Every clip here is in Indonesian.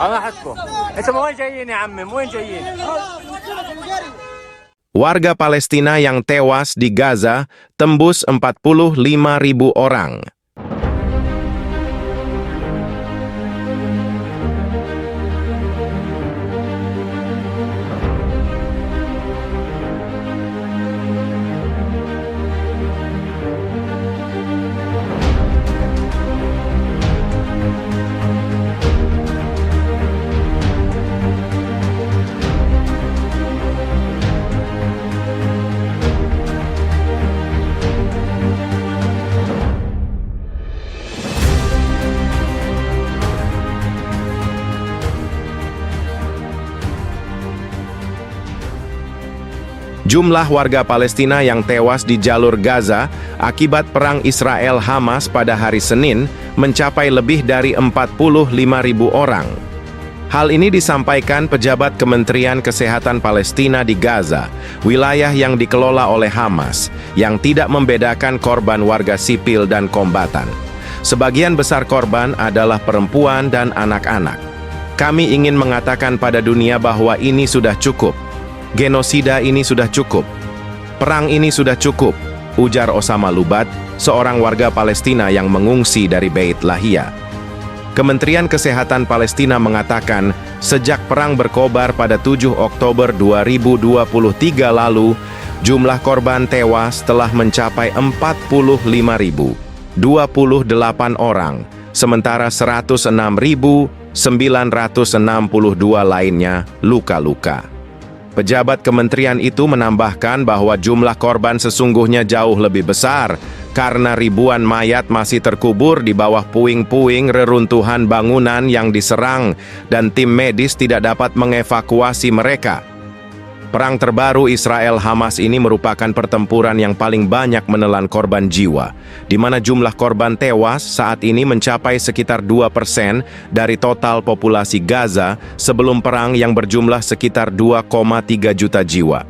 الله حسكم. انتم من وين جايين يا عمي؟ من وين جايين؟ Warga Palestina yang tewas di Gaza tembus 45.000 orang. Jumlah warga Palestina yang tewas di jalur Gaza akibat perang Israel-Hamas pada hari Senin mencapai lebih dari 45.000 orang. Hal ini disampaikan pejabat Kementerian Kesehatan Palestina di Gaza, wilayah yang dikelola oleh Hamas, yang tidak membedakan korban warga sipil dan kombatan. Sebagian besar korban adalah perempuan dan anak-anak. Kami ingin mengatakan pada dunia bahwa ini sudah cukup. Genosida ini sudah cukup. Perang ini sudah cukup, ujar Osama Lubat, seorang warga Palestina yang mengungsi dari Beit Lahia. Kementerian Kesehatan Palestina mengatakan, sejak perang berkobar pada 7 Oktober 2023 lalu, jumlah korban tewas telah mencapai 45.028 orang, sementara 106.962 lainnya luka-luka. Pejabat kementerian itu menambahkan bahwa jumlah korban sesungguhnya jauh lebih besar karena ribuan mayat masih terkubur di bawah puing-puing reruntuhan bangunan yang diserang dan tim medis tidak dapat mengevakuasi mereka. Perang terbaru Israel-Hamas ini merupakan pertempuran yang paling banyak menelan korban jiwa, di mana jumlah korban tewas saat ini mencapai sekitar 2% dari total populasi Gaza sebelum perang yang berjumlah sekitar 2,3 juta jiwa.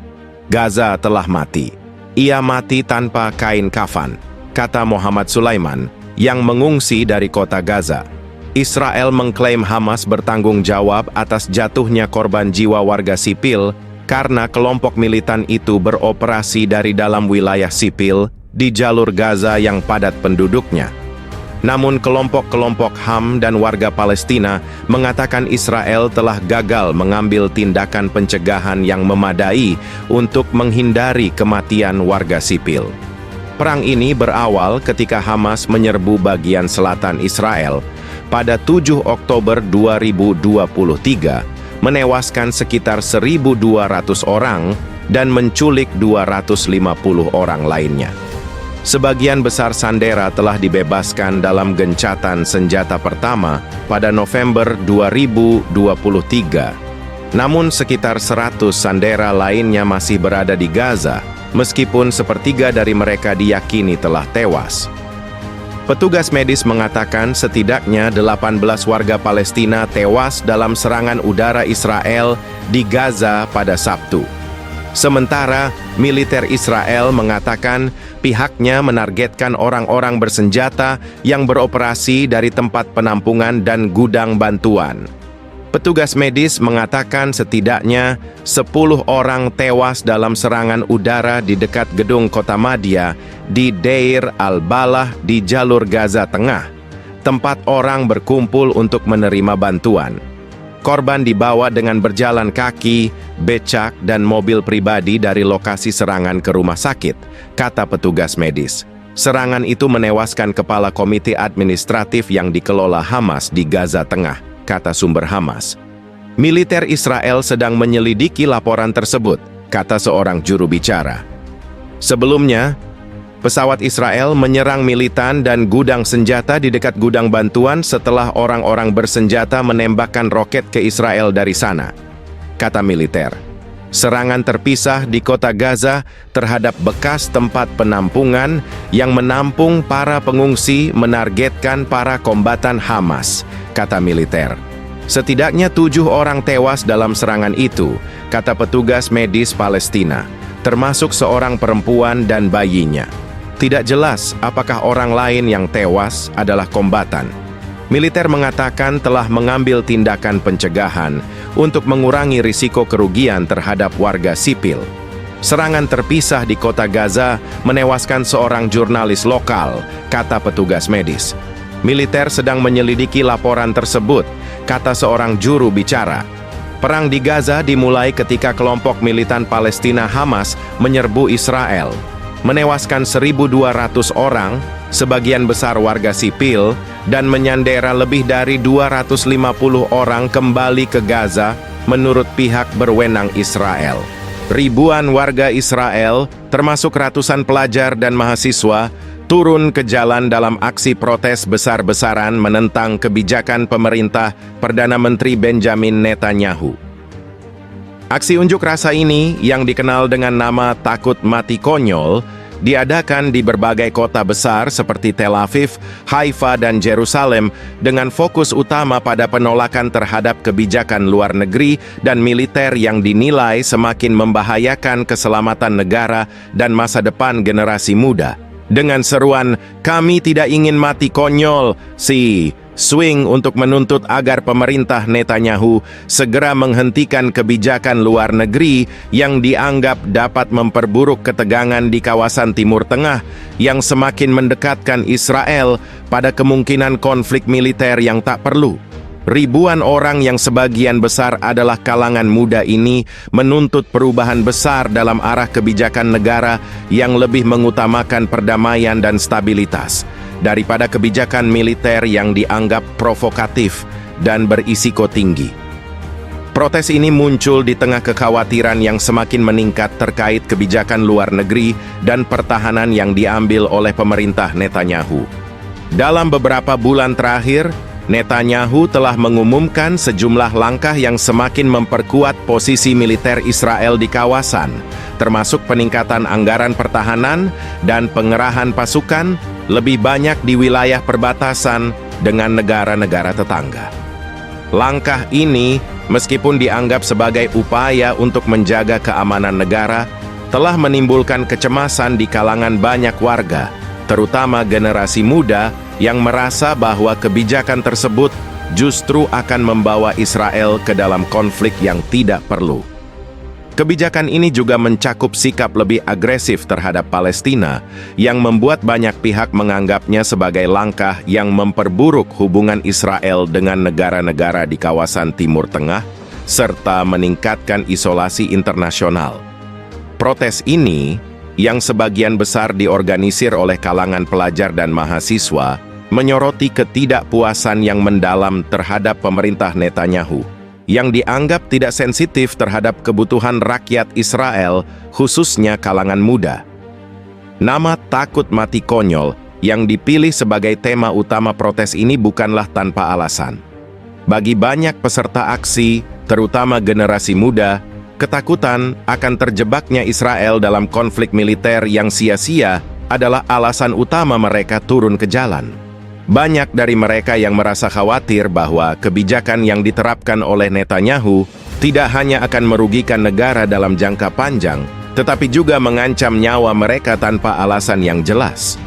Gaza telah mati. Ia mati tanpa kain kafan, kata Muhammad Sulaiman, yang mengungsi dari kota Gaza. Israel mengklaim Hamas bertanggung jawab atas jatuhnya korban jiwa warga sipil karena kelompok militan itu beroperasi dari dalam wilayah sipil di jalur Gaza yang padat penduduknya. Namun kelompok-kelompok HAM dan warga Palestina mengatakan Israel telah gagal mengambil tindakan pencegahan yang memadai untuk menghindari kematian warga sipil. Perang ini berawal ketika Hamas menyerbu bagian selatan Israel pada 7 Oktober 2023, menewaskan sekitar 1.200 orang dan menculik 250 orang lainnya. Sebagian besar sandera telah dibebaskan dalam gencatan senjata pertama pada November 2023. Namun sekitar 100 sandera lainnya masih berada di Gaza, meskipun sepertiga dari mereka diyakini telah tewas. Petugas medis mengatakan setidaknya 18 warga Palestina tewas dalam serangan udara Israel di Gaza pada Sabtu. Sementara, militer Israel mengatakan pihaknya menargetkan orang-orang bersenjata yang beroperasi dari tempat penampungan dan gudang bantuan. Petugas medis mengatakan setidaknya 10 orang tewas dalam serangan udara di dekat gedung Kota Madia di Deir al-Balah di jalur Gaza Tengah, tempat orang berkumpul untuk menerima bantuan. Korban dibawa dengan berjalan kaki, becak, dan mobil pribadi dari lokasi serangan ke rumah sakit, kata petugas medis. Serangan itu menewaskan kepala komite administratif yang dikelola Hamas di Gaza Tengah, kata sumber Hamas. Militer Israel sedang menyelidiki laporan tersebut, kata seorang juru bicara. Sebelumnya, pesawat Israel menyerang militan dan gudang senjata di dekat gudang bantuan setelah orang-orang bersenjata menembakkan roket ke Israel dari sana, kata militer. Serangan terpisah di kota Gaza terhadap bekas tempat penampungan yang menampung para pengungsi menargetkan para kombatan Hamas, kata militer. Setidaknya 7 orang tewas dalam serangan itu, kata petugas medis Palestina, termasuk seorang perempuan dan bayinya. Tidak jelas apakah orang lain yang tewas adalah kombatan. militer mengatakan telah mengambil tindakan pencegahan untuk mengurangi risiko kerugian terhadap warga sipil. Serangan terpisah di kota Gaza menewaskan seorang jurnalis lokal, kata petugas medis. Militer sedang menyelidiki laporan tersebut, kata seorang juru bicara. Perang di Gaza dimulai ketika kelompok militan Palestina Hamas menyerbu Israel, menewaskan 1.200 orang, sebagian besar warga sipil, dan menyandera lebih dari 250 orang kembali ke Gaza menurut pihak berwenang Israel. Ribuan warga Israel, termasuk ratusan pelajar dan mahasiswa, turun ke jalan dalam aksi protes besar-besaran menentang kebijakan pemerintah Perdana Menteri Benjamin Netanyahu. Aksi unjuk rasa ini, yang dikenal dengan nama Takut Mati Konyol, diadakan di berbagai kota besar seperti Tel Aviv, Haifa, dan Yerusalem dengan fokus utama pada penolakan terhadap kebijakan luar negeri dan militer yang dinilai semakin membahayakan keselamatan negara dan masa depan generasi muda. Dengan seruan, "Kami tidak ingin mati konyol," si swing untuk menuntut agar pemerintah Netanyahu segera menghentikan kebijakan luar negeri yang dianggap dapat memperburuk ketegangan di kawasan Timur Tengah yang semakin mendekatkan Israel pada kemungkinan konflik militer yang tak perlu. Ribuan orang yang sebagian besar adalah kalangan muda ini menuntut perubahan besar dalam arah kebijakan negara yang lebih mengutamakan perdamaian dan stabilitas daripada kebijakan militer yang dianggap provokatif dan berisiko tinggi. Protes ini muncul di tengah kekhawatiran yang semakin meningkat terkait kebijakan luar negeri dan pertahanan yang diambil oleh pemerintah Netanyahu. Dalam beberapa bulan terakhir, Netanyahu telah mengumumkan sejumlah langkah yang semakin memperkuat posisi militer Israel di kawasan, termasuk peningkatan anggaran pertahanan dan pengerahan pasukan lebih banyak di wilayah perbatasan dengan negara-negara tetangga. Langkah ini, meskipun dianggap sebagai upaya untuk menjaga keamanan negara, telah menimbulkan kecemasan di kalangan banyak warga, terutama generasi muda yang merasa bahwa kebijakan tersebut justru akan membawa Israel ke dalam konflik yang tidak perlu. Kebijakan ini juga mencakup sikap lebih agresif terhadap Palestina, yang membuat banyak pihak menganggapnya sebagai langkah yang memperburuk hubungan Israel dengan negara-negara di kawasan Timur Tengah, serta meningkatkan isolasi internasional. Protes ini, yang sebagian besar diorganisir oleh kalangan pelajar dan mahasiswa, menyoroti ketidakpuasan yang mendalam terhadap pemerintah Netanyahu, yang dianggap tidak sensitif terhadap kebutuhan rakyat Israel, khususnya kalangan muda. Nama Takut Mati Konyol yang dipilih sebagai tema utama protes ini bukanlah tanpa alasan. Bagi banyak peserta aksi, terutama generasi muda, ketakutan akan terjebaknya Israel dalam konflik militer yang sia-sia adalah alasan utama mereka turun ke jalan. Banyak dari mereka yang merasa khawatir bahwa kebijakan yang diterapkan oleh Netanyahu tidak hanya akan merugikan negara dalam jangka panjang, tetapi juga mengancam nyawa mereka tanpa alasan yang jelas.